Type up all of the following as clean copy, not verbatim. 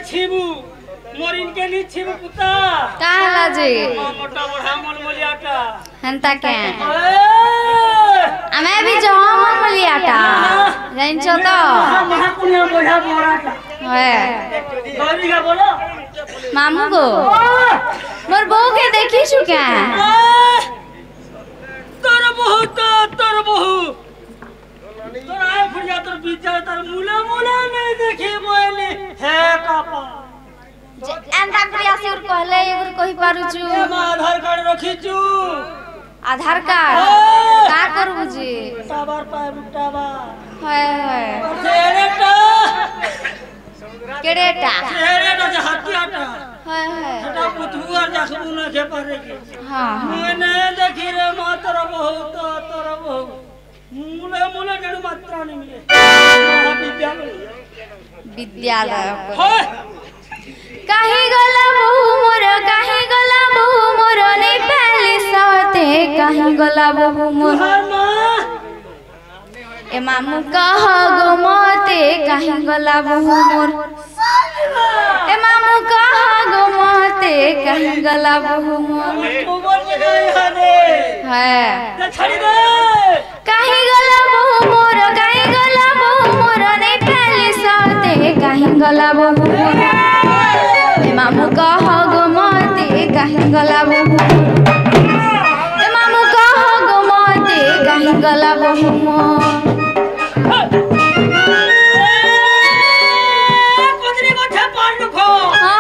छिबू मोरिन के नी छिबू पुता काला जी मोटा बड़ा मलमलियाटा हंता के हमें भी जो मलमलियाटा जान छो तो महाकुनिया बड़ा बड़ाटा है गौरी का बोलो मामू को मोर बहू के देखी छु क्या तोर बहू तोर आए फुरिया तोर बीचा तोर मुला नहीं देखी मोइली हे कापा एंदा करिया से कहले एगुर कहि पारु छु आधार कार्ड रखी छु आधार कार्ड का करबु जी साबर पाए बुटावा है सेरेटा केड़ेटा जे हत्याटा है हटा पुतुआ जाखबु न के पारे के हां मैंने देखी रे मां तोर बहू मुले केडू मात्रा नहीं मिले विद्यालय होय काहे गला बहू मोर ने पहले साथे काहे गला बहू मोर मां ए मामू कह गो मते काहे गला बहू मोर ए मामू कह गो मते काहे गला बहू मोर तू बोल के गई हने है ते छड़ी दे काहे गला बहू मोर ने पहले साथे काहे गला बहू मोर ए मामू कह गो मते काहे गला बहू ए मामू कह गो मते काहे गला बहू मोर कुदरी को छपार लुखो हां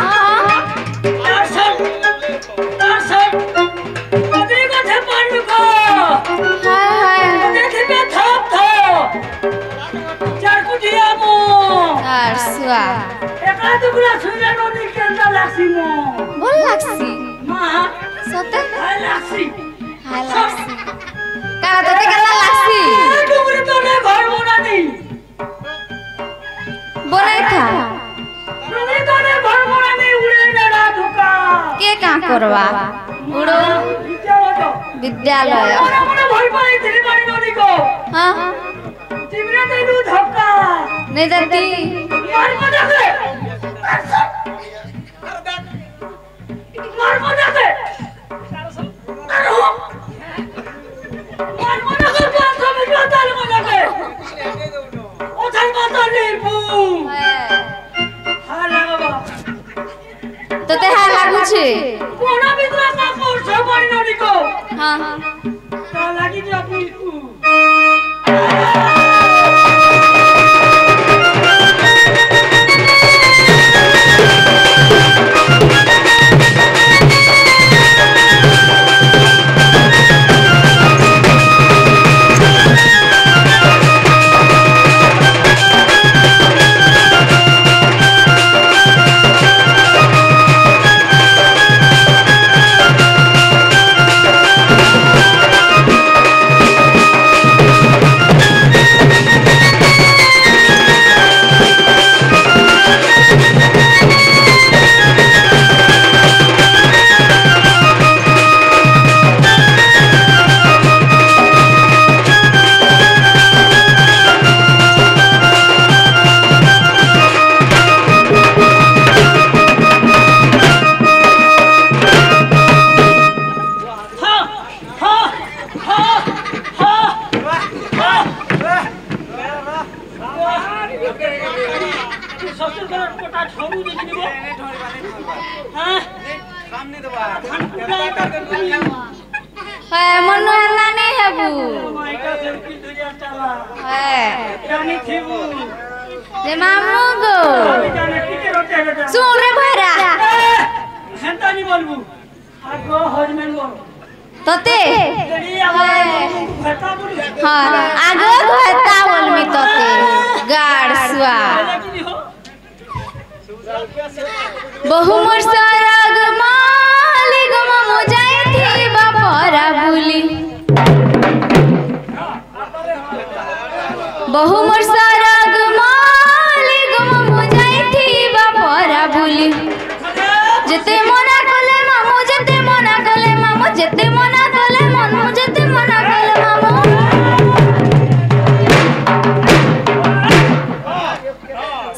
पार्सल कुदरी को छपार लुखो हाय देखे पे थप चार कुटिया मो सुआ एका दुगला सुने नदी के अंदर लासी मो बोल लागसी मां सते हाय लासी का तते केना लागसी डुगरी तो ने घर बना नहीं बोले था डुगरी तो ने घर बना नहीं उड़े ना धुका के का करवा उड़ो विद्यालय मोरा भई पाई तेरी बाड़ी नदी को हां जिमरा दे दू धक्का नहीं देती मार मजा के मार मजा के मार मजा के बात समझ में आता है मजा के ओ चल माता नहीं बू हां लगा तो ते हा लागू छे कोना भीतर का कोर छ बाड़ी नदी को हां ता लागी जो अपनी को है मनु हल्ला नहीं है बू है जे मामू गो सुन रे भैरा हेंता नहीं बोलबू आगो हजमेन बोल तते हां आगो घता बोलमी तते गाड़ सुआ बहु मोर सरग माली गम मो जाई थी बापरा भूली बहु मोर सरग माली गम मो जाई थी बापरा भूली जेते मना कले मामू जेते मना कले मामू जेते मना कले मामू जेते मना कले मामू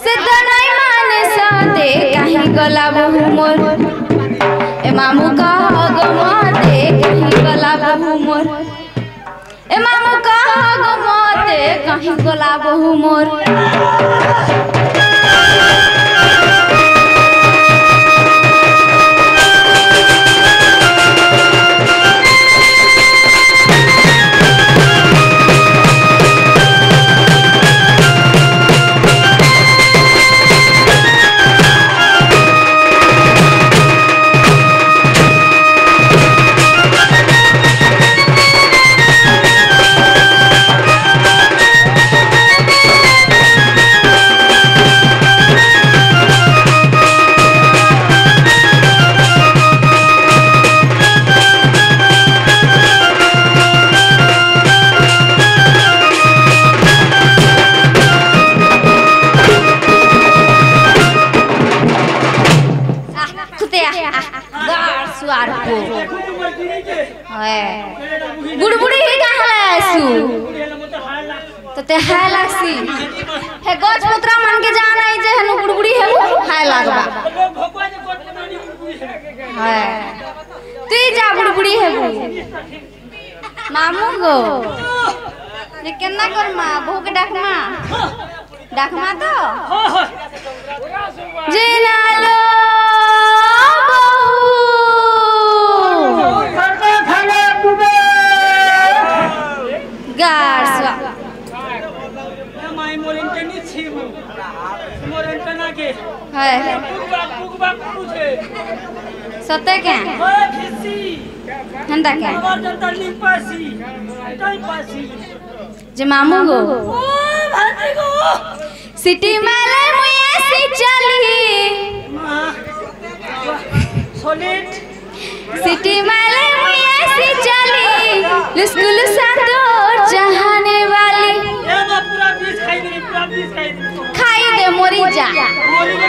से तो नहीं माने साथे मोर ए मामू कहा गो मते कहीं गला बहु मोर बुड़बुड़ी ही कहाँ लासू तो ते हाय लागसी हे गज पुत्रा मान के जान आई जे हनु बुड़बुड़ी है वो हाय लागबा है तू जा बुड़बुड़ी है वो मामू गो ये केना कर मां बहु के डाकमा तो जेना लो गार्सवा माई मोरेंटनी छिमु मोरेंटना के है पुगबा पूछे सते के ओए खिसी हंदा के और तली पासी तई पासी जे मामू गो ओ भाती गो सिटी माले मुई ऐसी चली मां सॉलिड सिटी माले मुई ऐसी चली स्कूल सातो जहाने वाली ए ना पूरा बीस खाई दे खाई दे मोरी जा मोरी के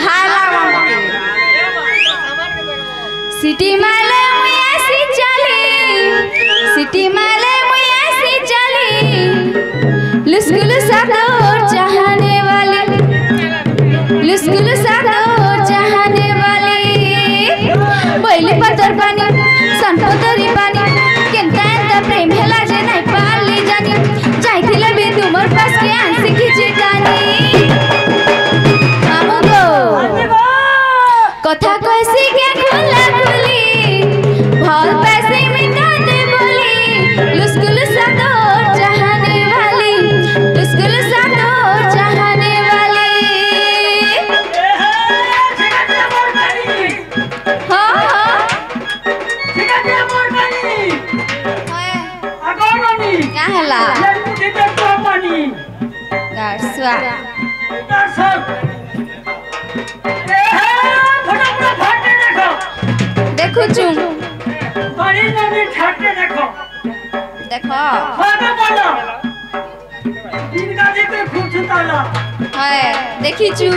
हारा भाला सिटी माले मुई ऐसी चली सिटी माले मुई ऐसी चली स्कूल सातो जहाने वाली स्कूल सातो जहाने वाली बोली पतर पानी संपतरी पानी केनता एंता प्रेम हेला जे नहीं पाली जानी जाइथिले बे तुमर पास के आंसी खिची जानी मामू गो कथा कैसी के खुला खुली भल पैसे मिटा दे बोली लुस्कुल सातो चाहने वाली लुस्कुल सातो चाहने वाली हाँ क्या हला गार्सवा देखो चुम देखो है देखी चू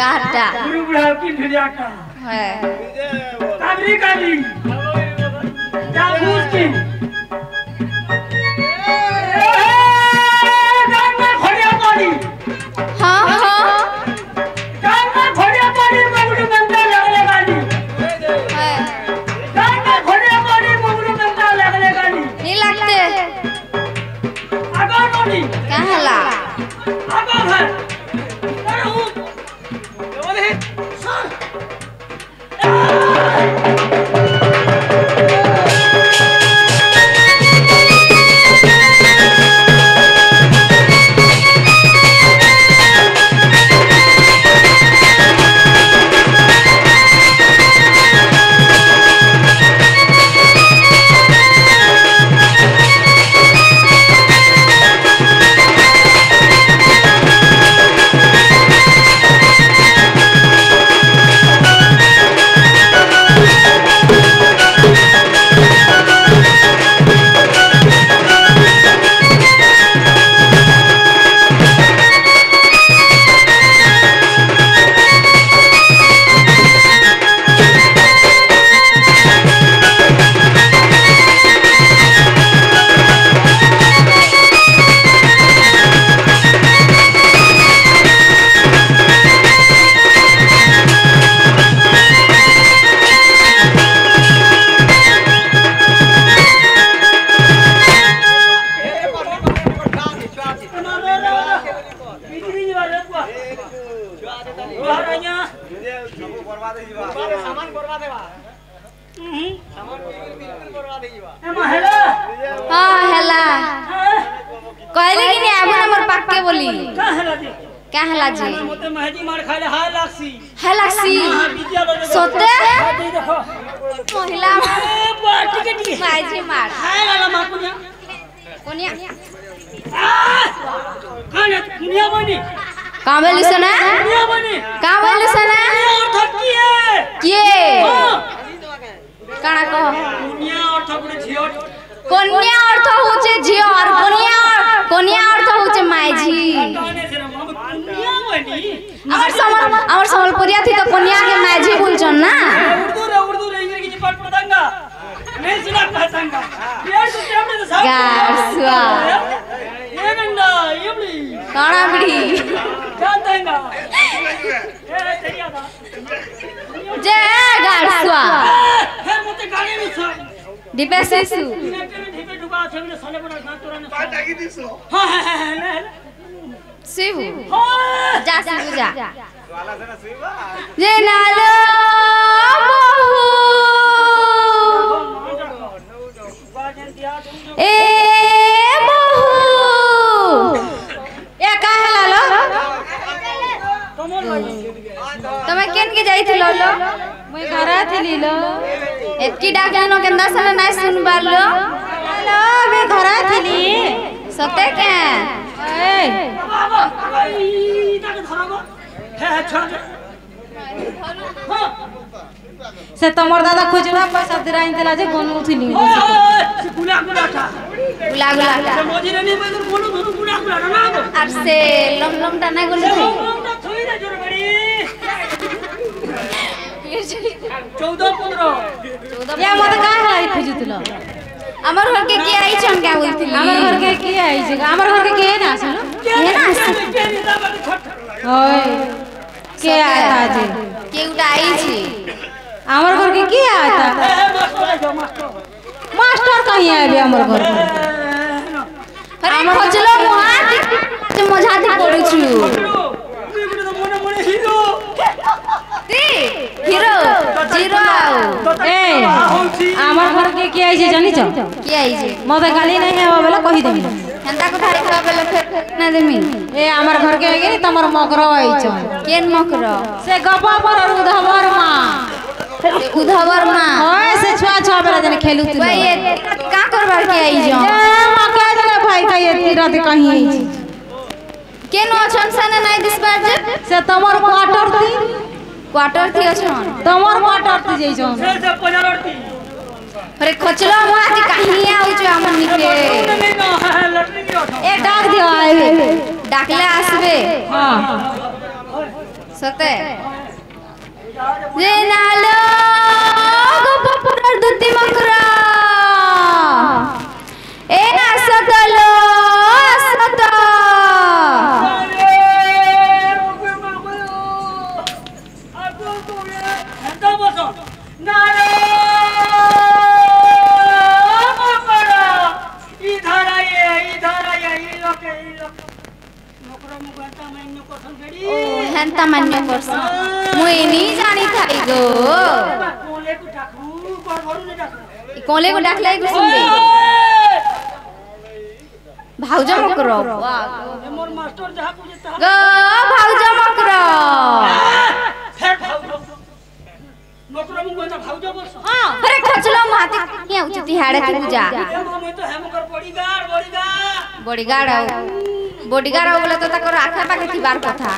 काटा है हाँ हाँ नहीं लगते कहाँ ला सामान बर्बाद हेबा सामान बिल्कुल बर्बाद हेबा ए महिला हां हेला कहले कि नहीं आबो हमर पक्के बोली का हेला जी क्या हेला जी मते महदी मार खाले हाय लाक्सी सोते देखो महिला टिके माजी मार हाय लाला मा कुनिया कुनिया बनी का बोली सुना कुनिया बनी का बोली सुना अर्थ की है काना कह कुनिया अर्थ पुरे झियो कन्या अर्थ होचे झियो और कन्या अर्थ होचे मायजी हमर समलपुरिया थी तो कन्या के मायजी बोलछन ना उर्दू रे इंग्लिश की पढ़ पड़ंगा नहीं सुना पढ़ंगा ये तो कैमरे तो सब गासवा ये गंदा ये बड़ी काना बड़ी जानतेगा ए तेरिया था जय गासवा फिर मते गाड़ी में सब डिपेसेसु ढिपे ढुका छेले साले बड़ा गां तोरा ने पाटा की दिसो हां हां शिवु हां जा शिवु जा वाला से ना शिवा जे नालो ए बहु ए काहे लालो तमे केन के जाइथिलो लो मुई घरा थिली लो एतकी डाकनो केंदा सने नाइ सुन बारलो हेलो बे घरा थिली सते के ए बाबा ई ताके धरबो हे छोड़ हां से तमर दादा खोजबा पैसा दिराइन देला जे कोन उठिली से गुला गुला था गुला गुला से मोजी रे नहीं मैं बोलू धनु गुला गुला ना आर से लम लम टा ना गुली ना थोई ना जोर बड़ी 14 या मत का हलाई खोजुतलो हमर घर के आई छन क्या बोलथिली हमर घर के आई छै हमर घर के ना आसलो के ना ओए के आया था जी के उड़ाई छी हमर घर के आया था मास्टर कहीं आबे हमर घर अरे खोजलो मुहात मजाती पड़ू छु हीरो जीरो ए हमर घर के आई छै जानि छ के आई छै मते गाली नहीं है बोले कहि देबी हंदा को थारी खा बेले फेर ना देमी ए हमर घर के गेनी तमर मकरो आई छ केन मकरो से गपा पर उधवर मां ओए से छुआ छुआ बेला जने खेलु तू भाई ये का करबार के आई जो मां कह देले भाई का ये तीरथ कहीं आई छी केन अछन सने नाइ दिस बार जे से तमर क्वार्टर थी अछन तमर क्वार्टर थी जई जो से पजारती अरे खोचलो मुहाती कहीं आउ जो हमन निके नहीं ना लटनी की उठो ए डाक दियो आए डाकले आसबे हां सते जे नालो गोपपर दुति मकरा ए असतलो असत हेंता मान्य करस मुई नी जानी थाई गो कोले को डाकले को सुनबे भाउजा मकरो मोर मास्टर जहां पूजे ता गो भाउजा मकरो फिर भाउजो मकरो मु गोता भाउजो बोलस हां अरे खोचलो माते के उचित हाड़े की पूजा मैं तो हम कर बॉडीगार्ड बॉडीगार्ड बोले तो तकर आखा पाके थिबार कथा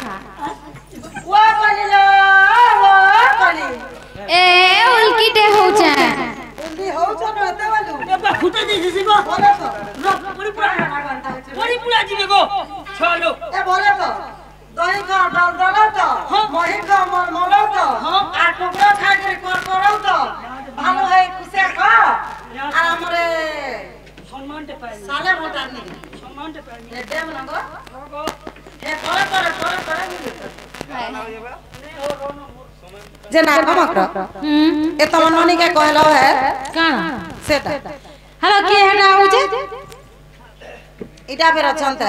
वो कलिलो वो कली ए उल्कीटे होचे उल्की होचे कहते वालू ए बा फुटे दिसी गो बोले तो पूरी पूरा जीवे गो चलो ए बोले तो दही का डाल तो मही का मल तो आ टुकड़ा खा के कर तो भालो है कुसे खा आ हमरे सम्मान ते पाई साले भोटार नहीं सम्मान ते पाई ए देम ना गो ए करे जना कमक ए तमन मनी के कहलो है काना सेटा हेलो के हेडा होजे इटा बेर चंता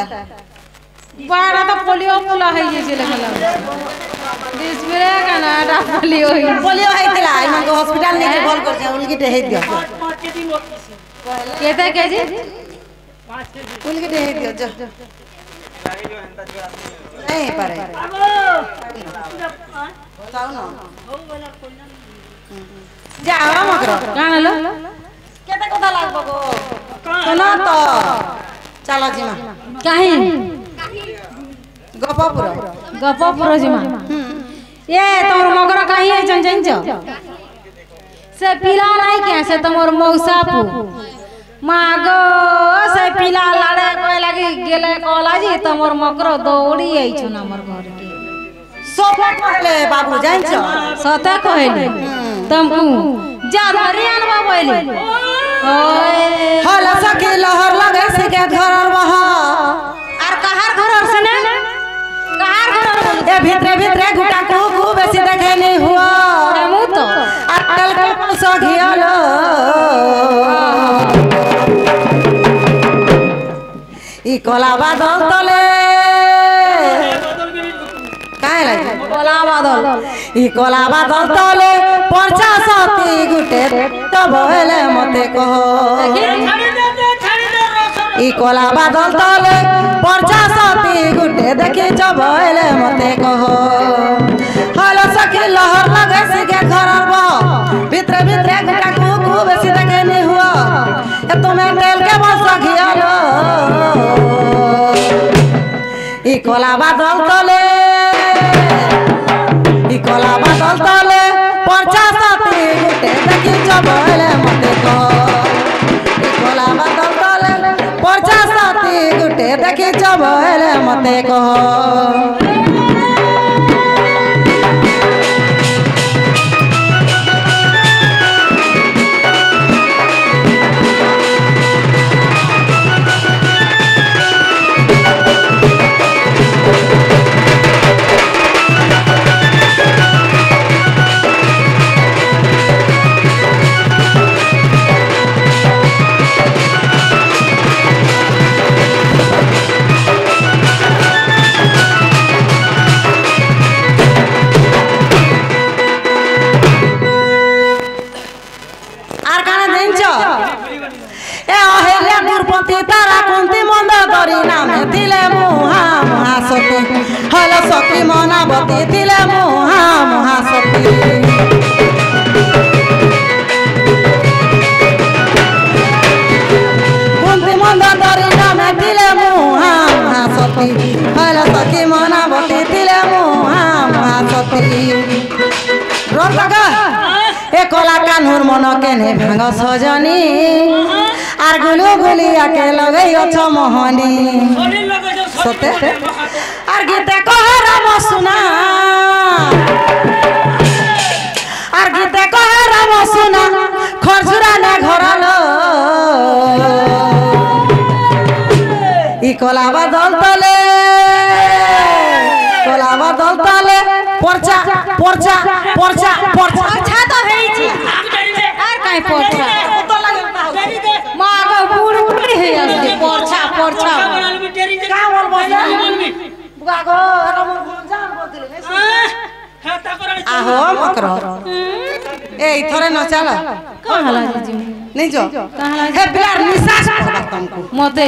बारा तो पोलियो मुला है जे लगला डिस्प्ले का ना डाली होई पोलियो ହେଇଥିଲା ଏମାନଙ୍କୁ ହସ୍ପିଟାଲ ନେଇକି ଭଲ କରିଛ ଉଲକିଟେ ହେଇ ଦିଅ केते केजी उलकिटे हेई दियो जो नहीं पारे जाओ ना जाओ मकर कान लो केते कथा लागबो गो सुनो तो चलो जिमा काहे गपपुर जिमा ये तोर मगर काहे जन जन से पिला नहीं के से तोर मौसापू मागो से पिला लाड़े कोई लगी गेले कॉलेज तमोर मकर दौड़ी आइछु ना हमर घर के सोफा कहले बाबू जान छ सते कहले तुमको जा धरी अनबा बोली ओए हल सखी लहर लगे से के घर बह और कहार घर से ना कहार घर ए भितरे भितरे गुटा को बेसी देखे नहीं हुआ हमू तो अटल को सघियालो ई कोला बादल तले काहे लागे कोला बादल ई कोला बादल तले 50 गुटे तब हेले मते कह ई कोला बादल तले 50 गुटे देखि जब हेले मते कह हल सखी लहर लगे सिगे घरर बह भितरे भितरे गुटा को बेसी देखे नहीं हुआ ए तुम्हें तेल के बस सघियालो ई कोला बादल तले 50 गुटे देखि चबले मते को ई कोला बादल तले 50 गुटे देखि चबले मते को हल सखी मनावती थिले मुहा महासती कुंती मंदोदरी नामे थिले मुहा महासती हल सखी मनावती थिले मुहा महासती रोलगा ए कोला कान्हुर मन केने भांग सजनी आर गुलु गुलिया के लगई अछ मोहनी सते आर गीते कह राम सुना आर गीते कह राम सुना खरजुरा ने घरलो ई कोला बादल तले परचा परचा परचा परचा तो हेई छी आर काई परचा तो लगे मागो बुड़ बुड़ हे असली परचा परचा का बोल बुगागो राम जान बोलदिले आहो मकरो ए थरे न चला कहां हला जी नहीं जो कहां हला हे बिलार निसास तुमको मते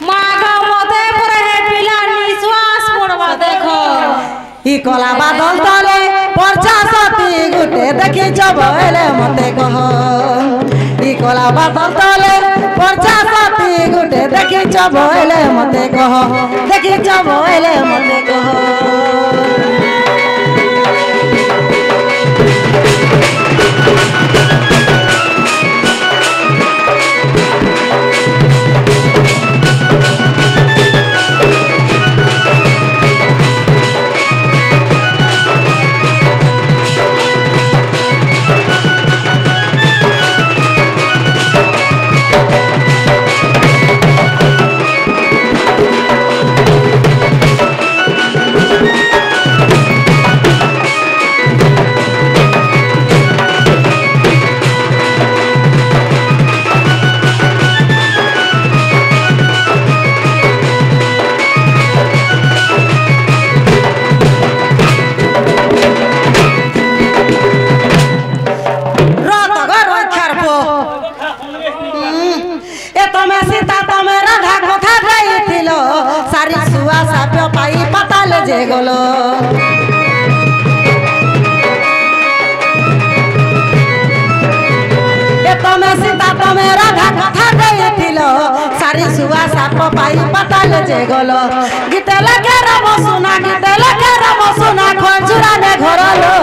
मागो मते पर हे पिला निश्वास पड़वा देखो ई कोला बादल तले 50 गुटे देखि चबले मते कह ई कोला बादल तले 50 गुटे देखि चबले मते कह देखि चबले मते कह तुमे राधा कथा देइथिलो सारी सुआ साप पाई पताल जे गलो गीत लगे राम सुना गीत लगे राम सुना खंजुरा ने घरलो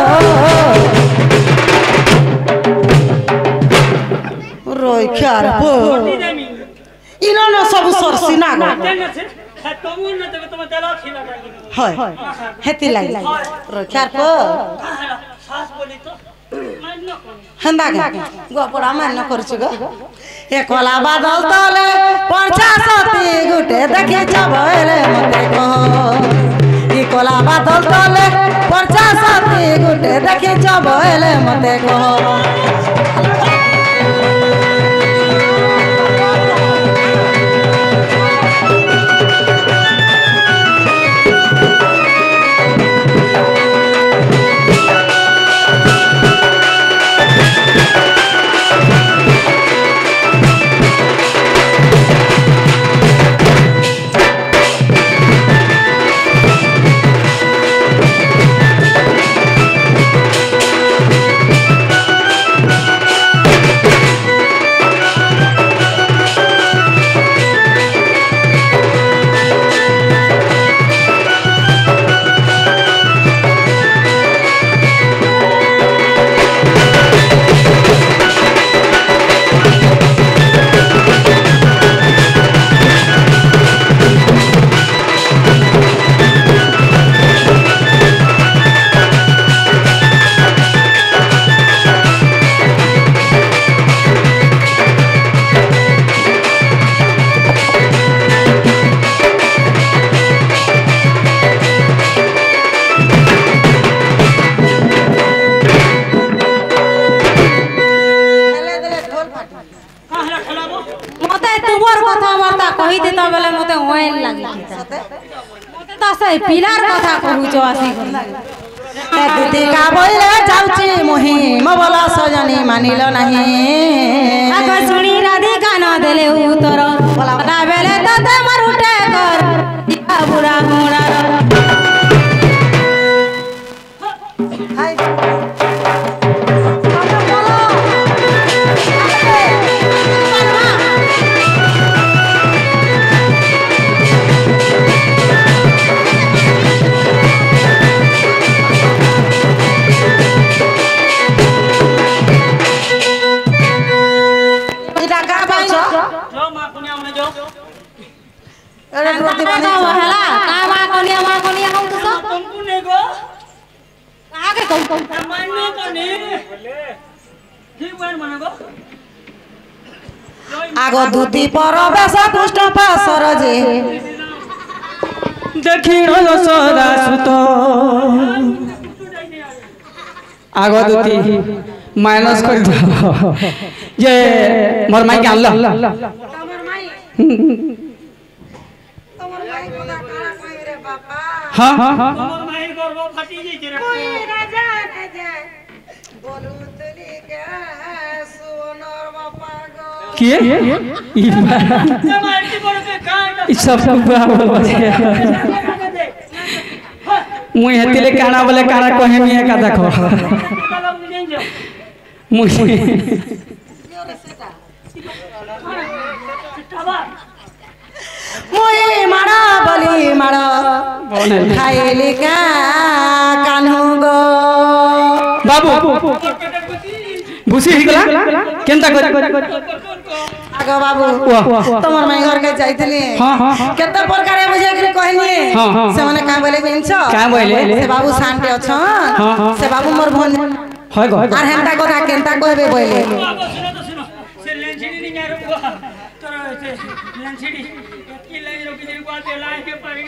रोई ख्यार पो इनो न सब सरसिना गो হয় হেতি লাগি রক্ষার পো হেন্দা গোপড়া মান্য করছু গো এ কলা বাদল তলে 50 গুটে দেখি চবলে মতে কহ ই কলা বাদল তলে 50 গুটে দেখি চবলে মতে কহ पिलार कथा कहूच आसी दुती का बोले जाउची मोहि मबला सजनी मानिल नाही आग सुनी राधिका न देले उतर बला बेले तते मरुटे कर या बुरा मुरार हाय अरे रोटी बने हला कावा कोनिया मा कोनिया हम तो तुमको ने गो आगे कौन मानो कोनी ठीक बन मने गो आगो दूती परवेश कृष्ण पासर जे दक्षिण यशोदा सुत आगो दूती माइनस कर ये मोर माई के अल्लाह तमर माई हाँ हाँ हाँ किए सब मुई हेतिले काना बोले काना कहे मिया का देखो मुई मुई माड़ा बली माड़ा खाइली का कान्हू गो बाबू भूसी हिगला केनता कर आगो बाबू तमर माई घर के जाइतली केते प्रकार बुझे के कहनी से माने का बोले जिनछो का बोले से बाबू शांति अछन से बाबू मोर भन होय गो आर हेंता कथा केनता कहबे बोले सुनो से लेंछिडी नि नारो तोर से लेंछिडी की लई रोकी दे को लाए के पड़ी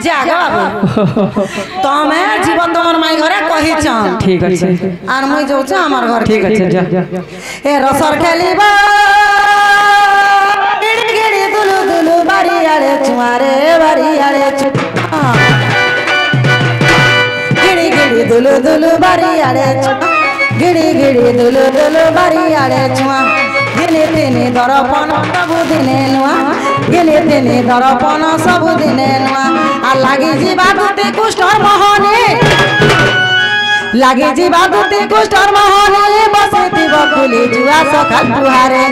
जागो बाबू तमे जीवन तमर माई घरे कहि छ ठीक अछि आर मुई जाउ छ हमर घर ठीक अछि जा ए रसर खेलिबा गिड़ी गिड़ी दुलु दुलु बारी आड़े चुमारे बारी आड़े गिड़ी गिड़ी दुलु दुलु बारी आड़े गिड़ी गिड़ी दुलु दुलु बारी आड़े चुआ गिनी तिनी दरपन सबु दिने नुआ गिनी तिनी दरपन सबु दिने नुआ आ लागी जीवा दुती कुष्ठ मोहनी लागे जीवा दुती कुष्ठर महने बसेती बकुली जुआ सखा तुहारे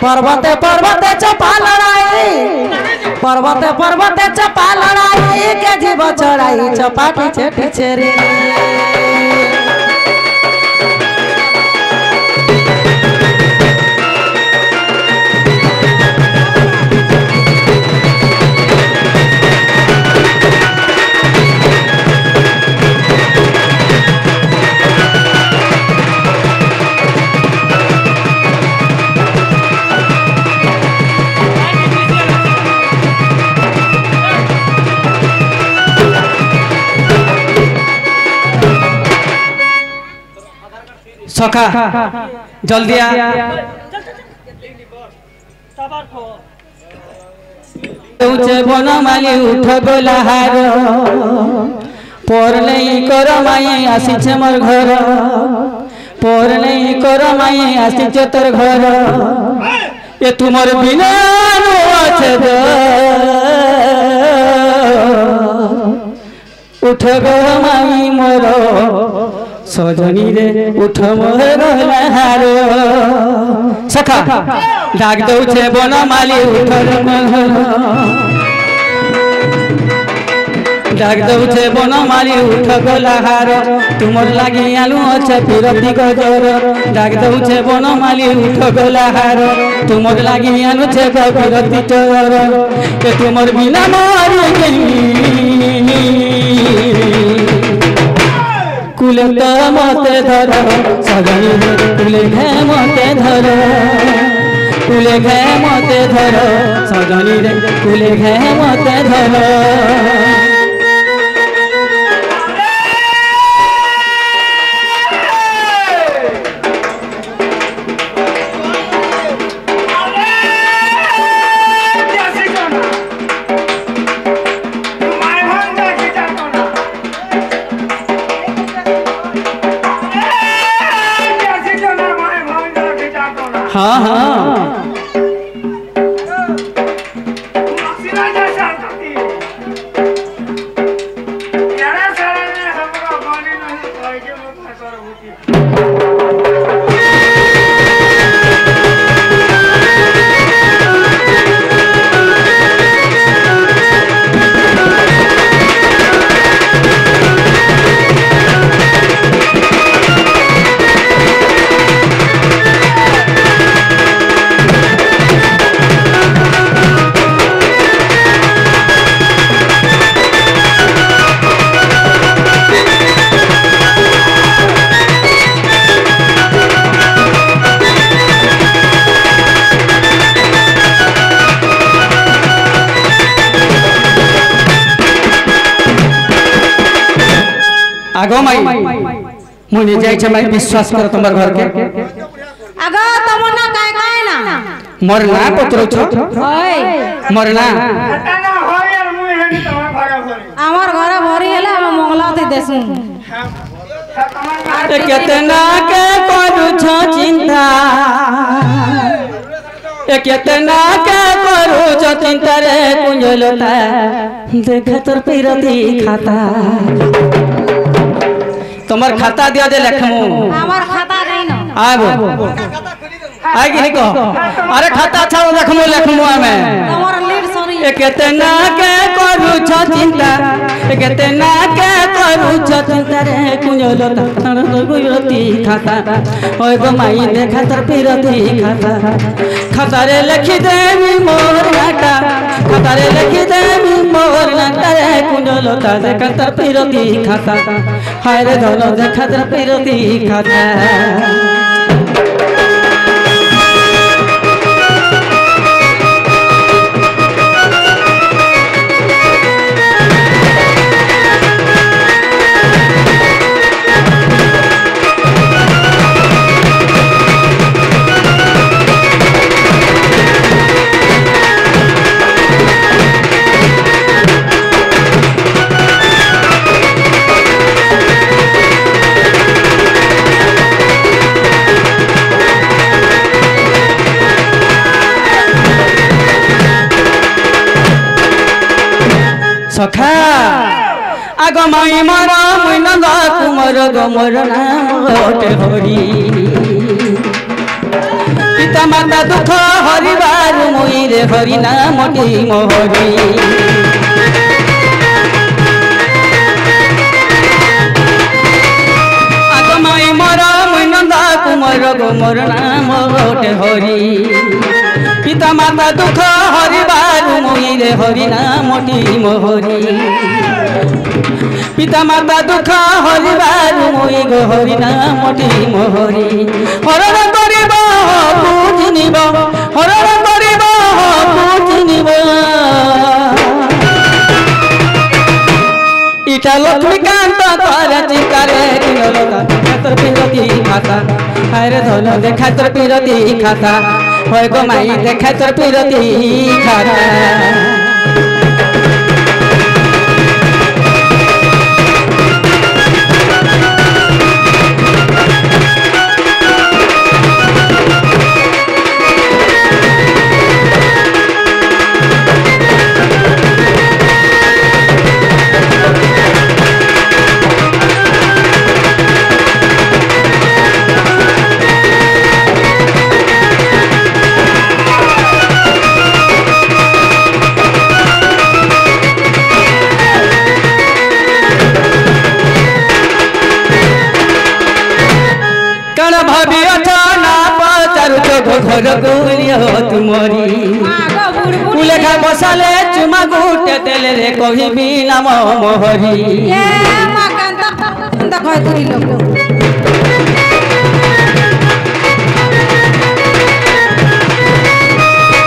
पर्वते पर्वते चपा लड़ाई पर्वते पर्वते चपा लड़ाई के जीव चढ़ाई चपा पीछे पीछे रे सखा जल्दी आ ऊंचे बनमाली उठ गोलाहार पर नहीं कर माई आसीछे मोर घर पर नहीं कर माई आसीछे तोर घर ये तुमर बिना अच्छे उठ गो माई मोर सजनी रे उठ मोर गलाहार सखा डाक दौछे बनमाली उठ डाक दौछे बनमाली उठ गलाहार तुमर लागी आलू अच्छे पिरती गजर डाक दौछे बनमाली उठ गलाहार तुमर लागी आलू छे पिरती चोर के तुमर बिना मारी गई कुले तो मते धर सजनी कुले घे मते धर कुले घे मते धर सजनी रे कुले घे मते धर हाँ हाँ आगो माई मुनि जाय छ माई विश्वास कर तमर घर के आगो तमन्ना काय काय ना मरना पत्र छ ओय मरना ना हो यार मुई हेनी तमर घर भरी आमार घर भरी हेला हम मंगलाती देसु केतना के करू छ चिंता केतना के करू छ चिंता रे कुंजलता देख तोर पीरती खाता तुम्हार खाता दिया दे लखमू हमार खाता नहीं ना आगो आगे नहीं कहो अरे खाता अच्छा लखमू लखमू में हमार लीड सॉरी केतना के करू छ चिंता केतना के करू छ चिंता रे कुंजलता तण गुजरती खाता ओए गो माई देखा तर पीरती खाता खाता रे लिखी देवी मोर नाटा खाता रे लिखी देवी मोर नाटा रे कुंजलता देखा तर पीरती खाता हाय रे धन देखा तर पीरती खाता मोर गो मोर नाम गोटे हरि पिता माता दुख हरिबार मुई रे हरि नामटी मोहरी आगमाई मोर मुई नंदा कुमार गो मोर नाम गोटे हरि पिता माता दुख हरिबार मुई रे हरि नामटी मोहरी पिता माता दुख हरिबार मुई गो हरि नामटी मोहरी हरण करिब पूजिनिब हरण करिब पूजिनिब इटा लक्ष्मीकांत तार चिकारे खातर पिरती खाता अरे धन देखा तर पिरती खाता होय गो माई देखा तर पिरती खाता घर गुलियो तुमरी कुलेखा बसाले चुमा गुटे तेले रे कहिबी नाम मोहरी ए मा कांता कह तुरी लोग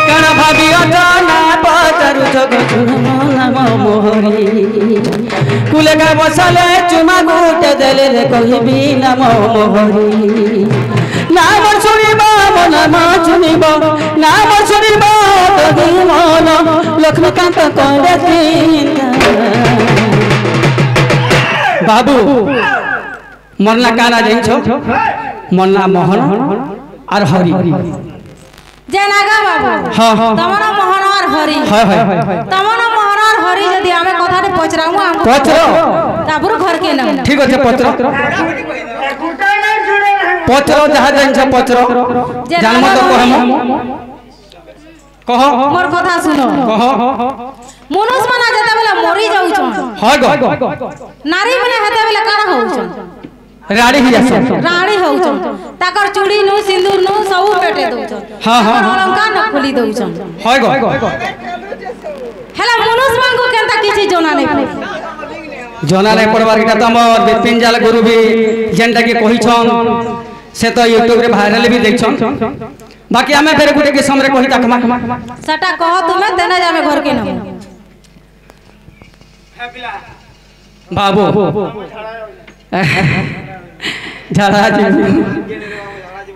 कण भाबी अटना पचारु जग नाम मोहरी कुलेखा बसाले चुमा गुटे तेले रे कहिबी नाम मोहरी नाम सुनिब नाम सुनिब नाम सुनिब तोही मन लक्ष्मीकांत करे चिंता बाबू मरना काना जाइछो मरना मोहन और हरि जेनागा बाबू हां हां तमन मोहन और हरि हां हां तमन मोहन और हरि यदि हमें कथा रे पचराऊ हम पचरो तापुर घर के न ठीक अछि पचरो पचरो जहा जाइछ पचरो जन्म तो कहम कह मोर कथा सुनो कह मनुष्य माना जते बेला मरि जाउ छन हां गो नारी माने हेते बेला काना होउ छन रानी ही आसे रानी होउ छन ताकर चूड़ी नु सिंदूर नु सब पेटे दउ छन हां हां अलंकार न खोली दउ छन हां गो हेला मनुष्य मांगो केनता किछि जोना नै जोना नै पड़बार के तम पिंजाल गुरु भी जेंटा के कहि छन से तो यूट्यूब रे वायरल भी देख छन बाकी हमें फेर गुटे के समरे कहि तकमा सटा कह तुमे देना जामे घर के न बाबू झाड़ा जी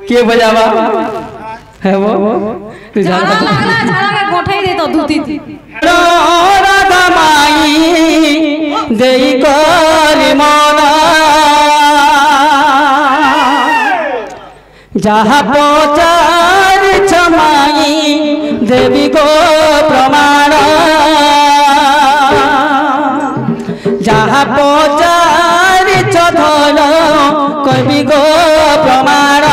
के बजावा है वो तू झाड़ा लागला झाड़ा के गोठै दे तो दूती राधा माई देई करी मना जहाँ पचार छमाई देवी को प्रमाण जहाँ पचार छधन कवि को प्रमाण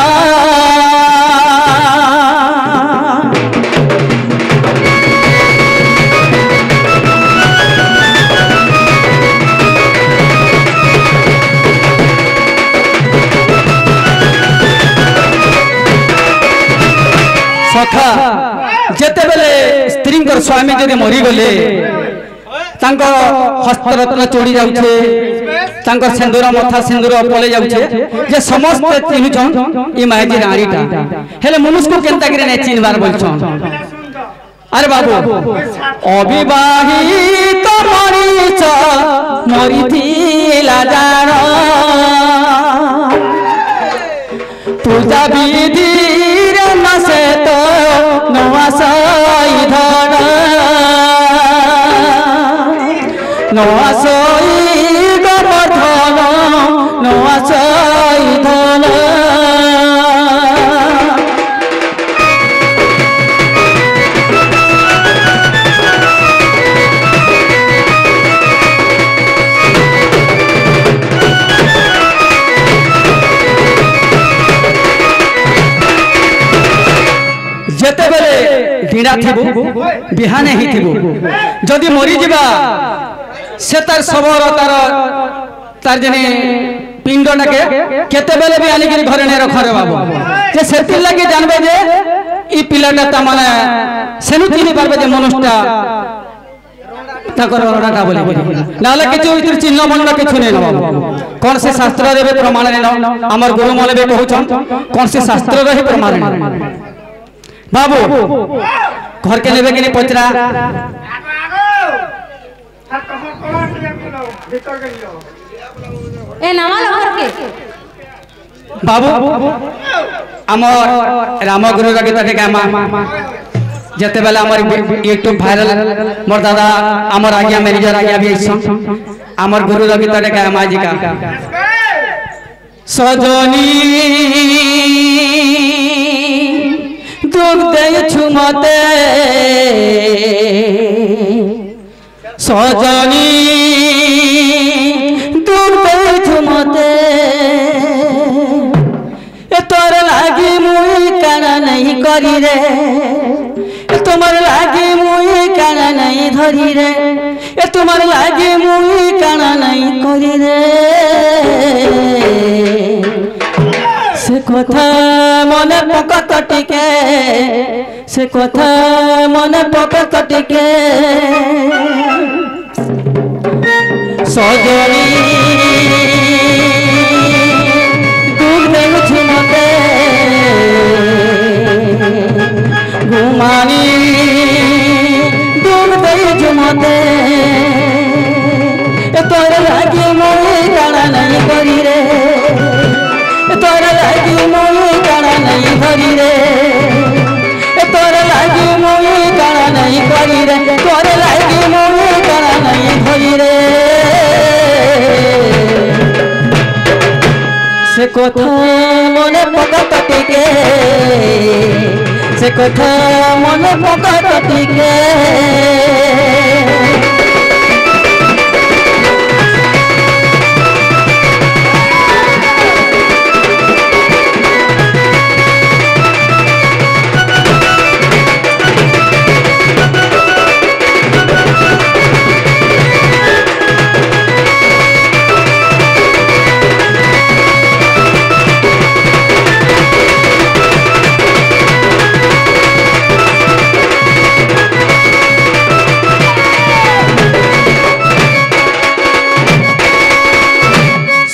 सखा जेते बेले स्त्री स्वामी जदि मरी गले हस्तरत्न चोड़ी जाउछे सिंदूर मथा सिंदूर पले जाउछे जे समस्त चिन्हुछन ई माई रानीटा हेले मनुष्य को केनता करे नै चिन्हबार बोलछन अरे बाबू अविवाहित मरीच मरिथिला जान पूजा विधि से तो नवा सोई धन नवा सोई गोवर्धन नवा सोई धन जिया थिबु बिहाने ही थिबु जदि मरी जिबा से तार सबर तार जने पिंड नाके केते बेले भी आनी घरे नहीं रखरे बाबू जे सेति लगे जानबे जे ई पिलाटा ता माने सेनु चिनी पारबे जे मनुष्यटा ताकर रंडा बोली नाले किछु इतिर चिन्ह बन्न किछु नै न बाबू कोन से शास्त्र रे प्रमाण नै न हमर गुरु माने बे कहउछन कोन से शास्त्र रे प्रमाण नै बाबू घर के नेबे कि नै पचरा ए नवाला घर के बाबू हमर रामगुरु गीत के गामा जते बेला हमर यूट्यूब वायरल मोर दादा हमर आज्ञा मैनेजर आज्ञा भी आइछन हमर गुरु गीत के गामा जी का सजनी दुख दे छुमते सजनी दुख दे छुमते तोर लागी मुई काना नहीं करी रे तुम्हार लागी मुई काना नहीं धरी रे तुम्हार लागी मुई काना नहीं करी रे से कथा मने पकत टिके से कथा मने पकत टिके सजनी घुमानी दूर दे जुमते तोर लागी मोई काना नहीं करी रे तोर लागी मोई काना नहीं धरी रे तोर लागी मोई काना नहीं करी रे तोर लागी मोई काना नहीं धरी रे से कथा मने पकत टिके से कथा मने पकत टिके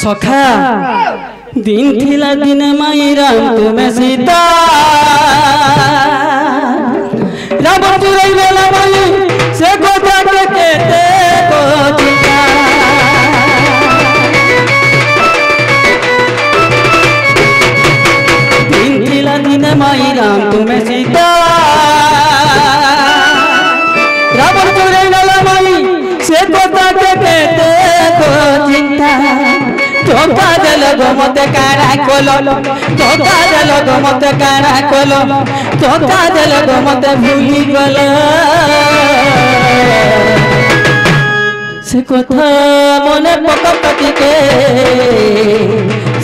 सखा दिन थिला दिन माई राम तुम्हें सीता रावण चुराई बेला माई से गोटा के कहते को चिता दिन थिला दिन माई राम तुम्हें सीता रावण चुराई बेला माई से गोटा के कहते को चिता धोखा देल मते कारा कोलो धोखा देल मते कारा कोलो धोखा देल मते भूली गलो से कथा मने पकत टिके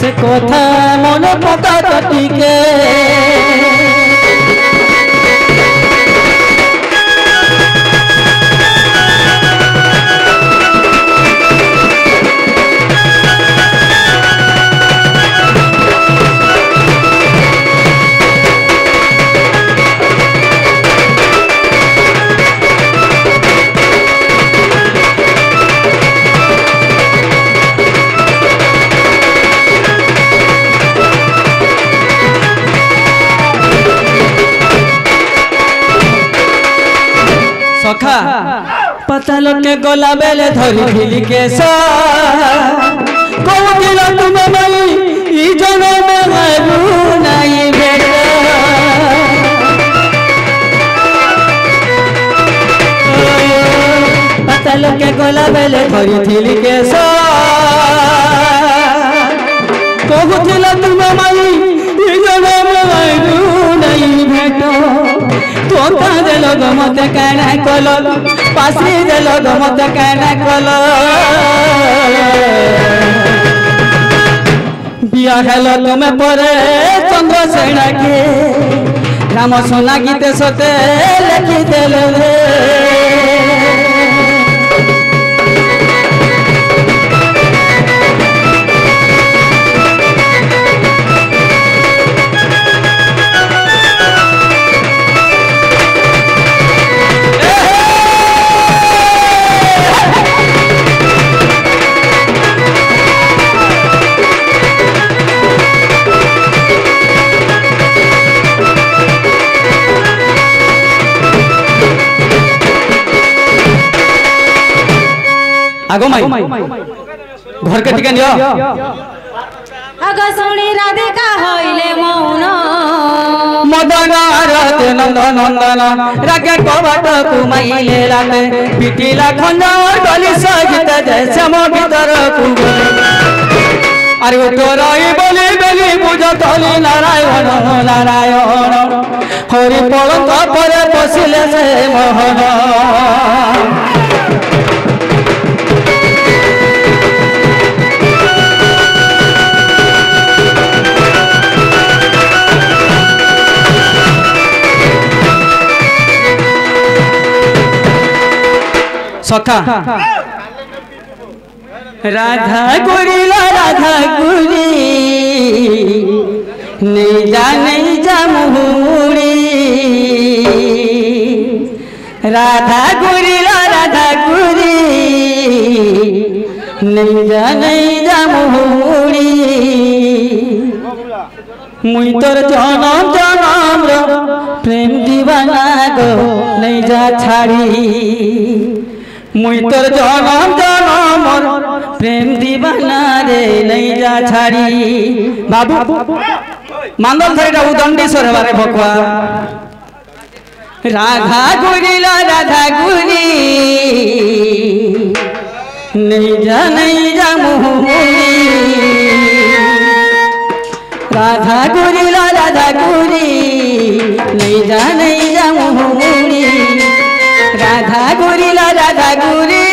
से कथा मने पकत टिके सखा पता लोके गोला बेले धरी थिली केसा कहूतिल तुमे मई ई जने में मारू नहीं बेटा पता लोके गोला बेले धरी थिली केसा कहूतिल तुमे मई ई जने में मारू नहीं बेटा धोखा देल मते काना कोलो पासी देल मते काना कोलो बिया हेलो तुम्हें परे चंद्रसेना के राम सोना गीत सते लिखि देले रे आगो माई घर के टिके नियो अग सुनी राधिका होइले मौन मदन रते नंदन नंदन रागे कबाट कुमाइले लाते पिटिला खंजर गली सजित जैसे मो भीतर कुगले अरे तोराई बोली बोली पूजा तली नारायण नारायण हरि पलंग परे पसिले से मोहन सखा राधा गुरीला राधा गुरी नहीं जा मुहुरी राधा गुरीला राधा गुरी नहीं जा मुहुरी मुई तोर जनम जनम रो प्रेम दीवाना गो नहीं जा छाड़ी मुई तोर जनम जनम प्रेम दीवाना रे नहीं जा छाड़ी बाबू मांदल धरेटा उदंडीश्वर बारे भकुआ राधा गुरीला राधा गुरी नहीं जा मुहुरी राधा गुरीला राधा गुरी नहीं जा मुहुरी राधा गुरीला राधा गुरी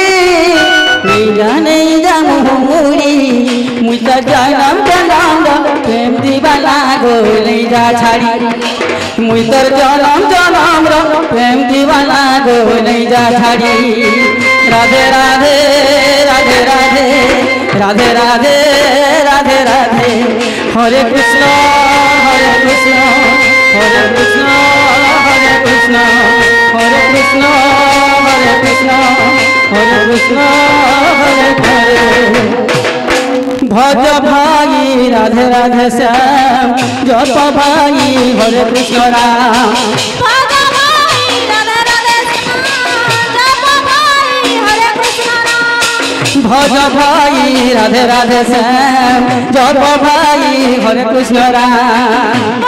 नहीं जा मुहुरी मुई तो जनम जनम प्रेम दीवाना गो नहीं जा छाड़ी मुई तो जनम जनम प्रेम दीवाना गो नहीं जा छाड़ी राधे राधे राधे राधे राधे राधे राधे राधे हरे कृष्ण हरे कृष्ण हरे कृष्ण हरे कृष्ण हरे कृष्ण हरे कृष्ण हरे कृष्ण हरे हरे भज भाई राधे राधे श्याम जप भाई हरे कृष्ण राम भज भाई राधे राधे श्याम जप भाई हरे कृष्ण राम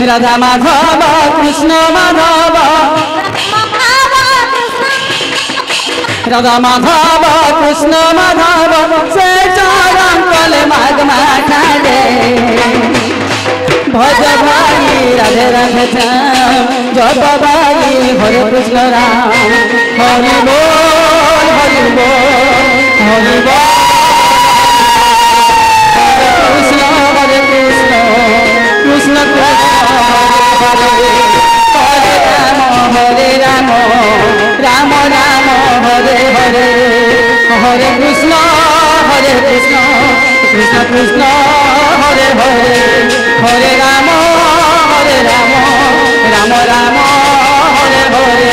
राधा माधव कृष्ण माधव राधा माधव कृष्ण माधव से चरण कले माग माठाले भज भाई राधे राधे श्याम जप भाई हरे कृष्ण राम हरि बोल हरि बोल हरि बोल हरे कृष्ण कृष्ण हरे राम राम राम हरे हरे हरे कृष्ण कृष्ण कृष्ण हरे हरे हरे राम राम राम हरे हरे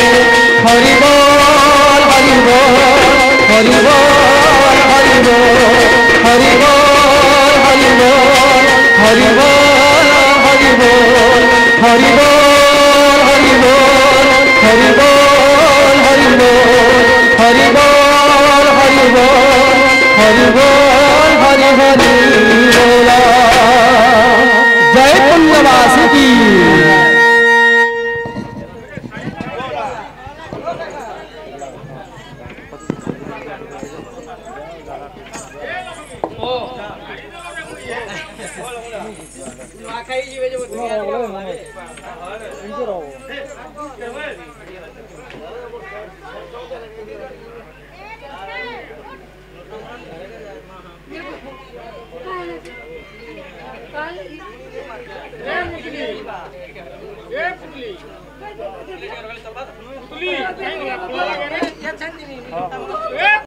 हरि बोल हरि बोल हरि बोल हरि बोल हरि बोल हरि बोल हरि बोल हरि बोल हरि बोल हरि बोल हरि बोल हरि बोल हरि बोल हरि बोल हरि बोल हरि हरि बोल जय कुंडवासी की पुतली